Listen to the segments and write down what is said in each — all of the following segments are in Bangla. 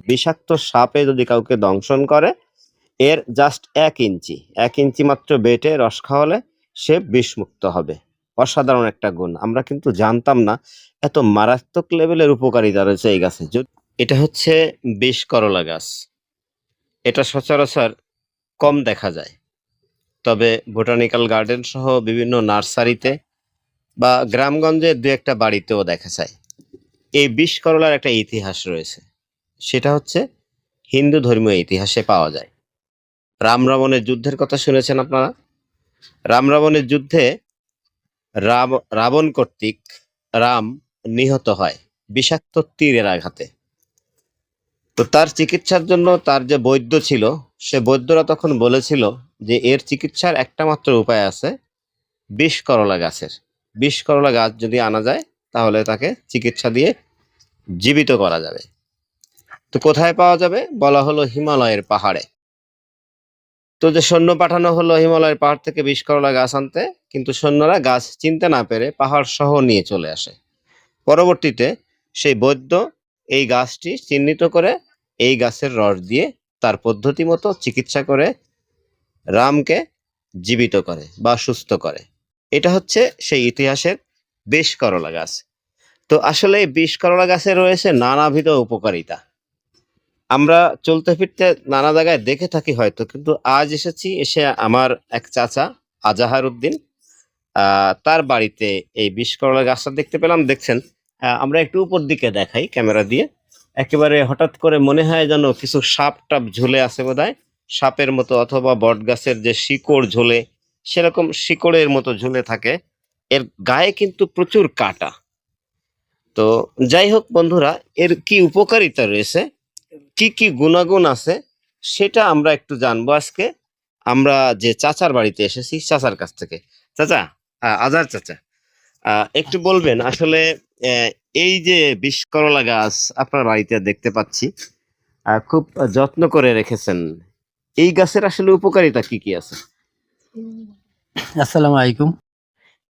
বিষাক্ত সাপে যদি কাউকে দংশন করে, এর জাস্ট 1 ইঞ্চি মাত্র বেটে রস খাওয়ালে সে বিষমুক্ত হবে। অসাধারণ একটা গুণ, আমরা কিন্তু জানতাম না এত মারাত্মক লেভেলের উপকারিতা রয়েছে এই গাছে। এটা হচ্ছে বিষ করলা গাছ। এটা সচরাচর কম দেখা যায়, তবে বোটানিক্যাল গার্ডেন সহ বিভিন্ন নার্সারিতে বা গ্রামগঞ্জে দু একটা বাড়িতেও দেখা যায়। এই বিষ করলার একটা ইতিহাস রয়েছে, সেটা হচ্ছে হিন্দু ধর্মীয় ইতিহাসে পাওয়া যায়। রাম রাবণের যুদ্ধের কথা শুনেছেন আপনারা? রাম রাবণের যুদ্ধে রাবণ কর্তৃক রাম নিহত হয় বিষাক্ত তীরের আঘাতে। তো তার চিকিৎসার জন্য তার যে বৈদ্য ছিল, সে বৈদ্যরা তখন বলেছিল যে এর চিকিৎসার একটা মাত্র উপায় আছে, বিষ করলা গাছের। বিষ করলা গাছ যদি আনা যায় তাহলে তাকে চিকিৎসা দিয়ে জীবিত করা যাবে। তো কোথায় পাওয়া যাবে? বলা হলো হিমালয়ের পাহাড়ে। তো যে সৈন্য পাঠানো হলো হিমালয়ের পাহাড় থেকে বিষ করলা গাছ আনতে, কিন্তু সৈন্যরা গাছ চিনতে না পেরে পাহাড় সহ নিয়ে চলে আসে। পরবর্তীতে সেই বৈদ্য এই গাছটি চিহ্নিত করে এই গাছের রস দিয়ে তার পদ্ধতি মতো চিকিৎসা করে রামকে জীবিত করে বা সুস্থ করে। এটা হচ্ছে সেই ইতিহাসের বিষ করলা গাছ। তো আসলে এই বিষ করলা গাছে রয়েছে নানাবিধ উপকারিতা। আমরা চলতে ফিরতে নানা জায়গায় দেখে থাকি হয়তো, কিন্তু আজ এসে আমার এক চাচা আজাহার উদ্দিন, তার বাড়িতে এই বিষ করলা গাছটা দেখতে পেলাম। দেখছেন, আমরা একটু উপর দিকে দেখাই ক্যামেরা দিয়ে, একেবারে হঠাৎ করে মনে হয় যেন কিছু সাপ টাপ ঝুলে আছে বোধহয়, সাপের মতো, অথবা বট গাছের যে শিকড় ঝুলে সেরকম শিকড়ের মতো ঝুলে থাকে। এর গায়ে কিন্তু প্রচুর কাটা। তো যাই হোক বন্ধুরা, এর কি উপকারিতা রয়েছে, কি কি গুণাগুণ আছে, সেটা আমরা একটু জানবো আজকে। আমরা যে চাচার বাড়িতে এসেছি, চাচার কাছ থেকে। চাচা, আজার চাচা, একটু বলবেন আসলে আহ, এই যে বিষ করলা গাছ আপনার বাড়িতে দেখতে পাচ্ছি, খুব যত্ন করে রেখেছেন, এই গাছের আসলে উপকারিতা কি কি আছে? আসসালামু আলাইকুম।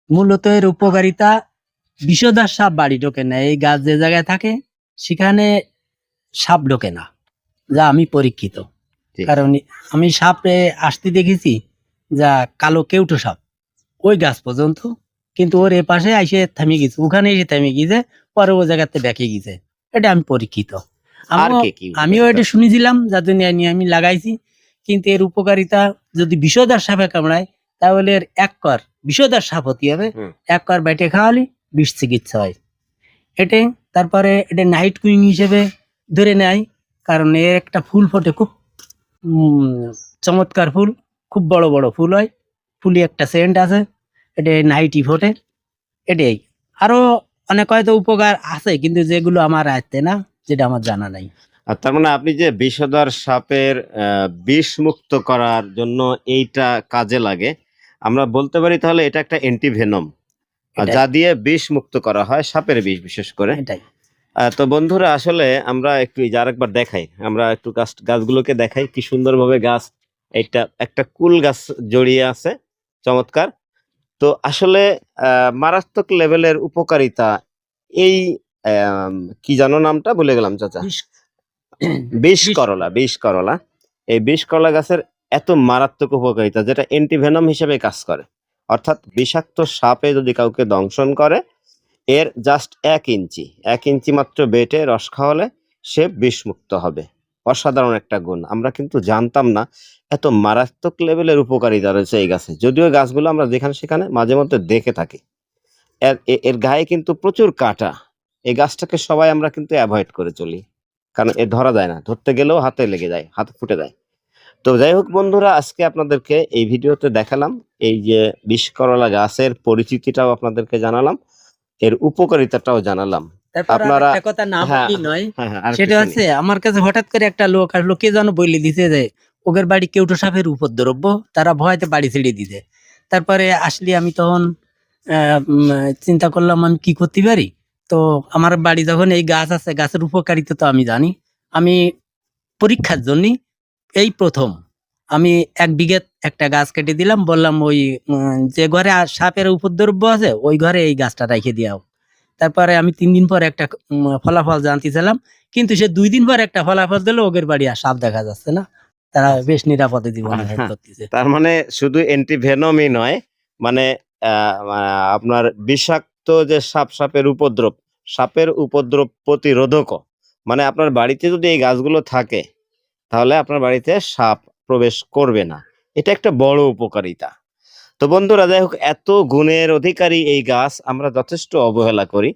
মূলত এর উপকারিতা, বিষধর সাপ বাড়ি ঢোকে না। এই গাছ যে জায়গায় থাকে সেখানে সাপ ঢোকে না, যা আমি পরীক্ষিত। জি। কারণ আমি সাপে আসতে দেখেছি, যা কালো কেউটো সাপ ওই গাছ পর্যন্ত, কিন্তু ওর এ পাশে এসে থেমে গেছে, ওখানে এসে থেমে গেছে, পরে ও জায়গাতে দেখে গেছে। এটা আমি পরীক্ষিত। আর কি কি আমিও উপকারিতা এটা আছে? শুনেছিলাম, যাতে নিয়ে আমি লাগাইছি। কিন্তু এর উপকারিতা, যদি বিষধর সাপে কামড়ায় তাহলে এর এক কর বিষধর সাপ হতে হবে, হুম। এক কর বেটে খাওয়ালে বিষ চিকিৎসা হয় এটে। তারপরে এটা নাইট কুইন হিসেবে ধরে নেয়, কারণ এর একটা ফুল ফোটে, খুব চমৎকার ফুল, খুব বড় বড় ফুল হয়, ফুলি একটা সেন্ট আছে, এটা নাইটই ফোটে। এটাই। আরো অনেক হয়তো উপকার আছে, কিন্তু যেগুলো আমার আয়ত্তে না, যেটা আমার জানা নাই। আর তার মানে আপনি যে বিষধর সাপের বিষ মুক্ত করার জন্য এইটা কাজে লাগে, আমরা বলতে পারি তাহলে এটা একটা অ্যান্টিভেনম, এটাই যা দিয়ে বিষ মুক্ত করা হয়, সাপের বিষ বিশেষ করে। এটাই তো বন্ধুরা, আসলে আমরা একটু এই যে আরেকবার দেখাই, আমরা একটু গাছগুলোকে দেখাই কি সুন্দরভাবে গাছ, এটা একটা কুল গাছ জড়িয়ে আছে, চমৎকার। তো আসলে মারাত্মক লেভেলের উপকারিতা এই কি জানো নামটা ভুলে গেলাম চাচা, বিষ করলা। এই বিষ করলা গাছের এত মারাত্মক উপকারিতা, যেটা অ্যান্টিভেনম হিসেবে কাজ করে। অর্থাৎ বিষাক্ত সাপে যদি কাউকে দংশন করে, এর জাস্ট 1 ইঞ্চি মাত্র বেটে রস খাওয়ালে সে বিষমুক্ত হবে। অসাধারণ একটা গুণ, আমরা কিন্তু জানতাম না এত মারাত্মক লেভেলের উপকারিতা রয়েছে এই গাছে। যদিও গাছগুলো আমরা যেখানে সেখানে মাঝে মধ্যে দেখে থাকি, এর গায়ে কিন্তু প্রচুর কাটা। এই গাছটাকে সবাই আমরা কিন্তু অ্যাভয়েড করে চলি, কারণ এ ধরা যায় না, ধরতে গেলেও হাতে লেগে যায়, হাতে ফুটে যায়। তো যাই হোক বন্ধুরা, আজকে আপনাদেরকে এই ভিডিওতে দেখালাম এই যে বিষ করলা গাছের পরিচিতিটাও আপনাদেরকে জানালাম, এর উপকারিতাটাও জানালাম। তারপর আপনারা একটা কথা না হ্যাঁ বললেই নয়, আর সেটা হচ্ছে আমার কাছে হঠাৎ করে একটা লোক আসলো, কে যেন বলে দিছে যে ওদের বাড়ি কেউটো সাপের উপদ্রব্য, তারা ভয়তে বাড়ি ছেড়ে দিতে। তারপরে আসলে আমি তখন চিন্তা করলাম আমি কি করতে পারি। তো আমার বাড়ি যখন এই গাছ আছে, গাছের উপকারিতা তো আমি জানি। আমি পরীক্ষার জন্য এই প্রথম আমি 1 বিঘে একটা গাছ কেটে দিলাম, বললাম ওই যে ঘরে সাপের উপদ্রব্য আছে ওই ঘরে এই গাছটা রেখে দিও। তারপরে আমি 3 দিন পর একটা ফলাফল জানতে চাইলাম, কিন্তু সে 2 দিন পর একটা ফলাফল দিল, ওদের বাড়ি আর সাপ দেখা যাচ্ছে না। তারা বেশ নিরাপদে জীবনযাপন করতেছে। তার মানে শুধু অ্যান্টিভেনমই নয়, মানে আপনার বিষাক্ত যে সাপের উপদ্রব প্রতিরোধকও। মানে আপনার বাড়িতে যদি এই গাছগুলো থাকে তাহলে আপনার বাড়িতে সাপ প্রবেশ করবে না। এটা একটা বড় উপকারিতা। তো বন্ধুরা, যাই হোক, এত গুণের অধিকারী এই গাছ আমরা যথেষ্ট অবহেলা করি।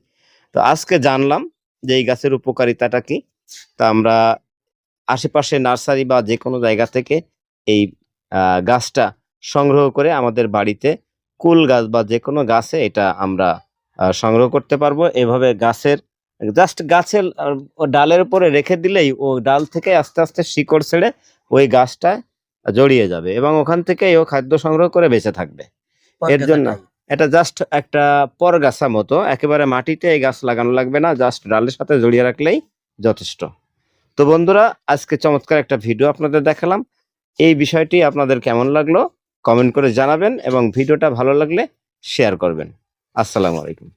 তো আজকে জানলাম যে এই গাছের উপকারিতাটা কি। তা আমরা আশেপাশে নার্সারি বা যে কোনো জায়গা থেকে এই গাছটা সংগ্রহ করে আমাদের বাড়িতে কুল গাছ বা যে কোনো গাছে এটা আমরা সংগ্রহ করতে পারবো। এভাবে গাছের ডালের উপরে রেখে দিলেই ও ডাল থেকে আস্তে আস্তে শিকড় ছেড়ে ওই গাছটা জড়িয়ে যাবে এবং ওখান থেকে ও খাদ্য সংগ্রহ করে বেঁচে থাকবে। এর জন্য এটা জাস্ট একটা পরগাছা মতো, একেবারে মাটিতে এই গাছ লাগানো লাগবে না, জাস্ট ডালের সাথে জড়িয়ে রাখলেই যথেষ্ট। তো বন্ধুরা, আজকে চমৎকার একটা ভিডিও আপনাদের দেখালাম। এই বিষয়টি আপনাদের কেমন লাগলো কমেন্ট করে জানাবেন এবং ভিডিওটা ভালো লাগলে শেয়ার করবেন। আসসালামু আলাইকুম।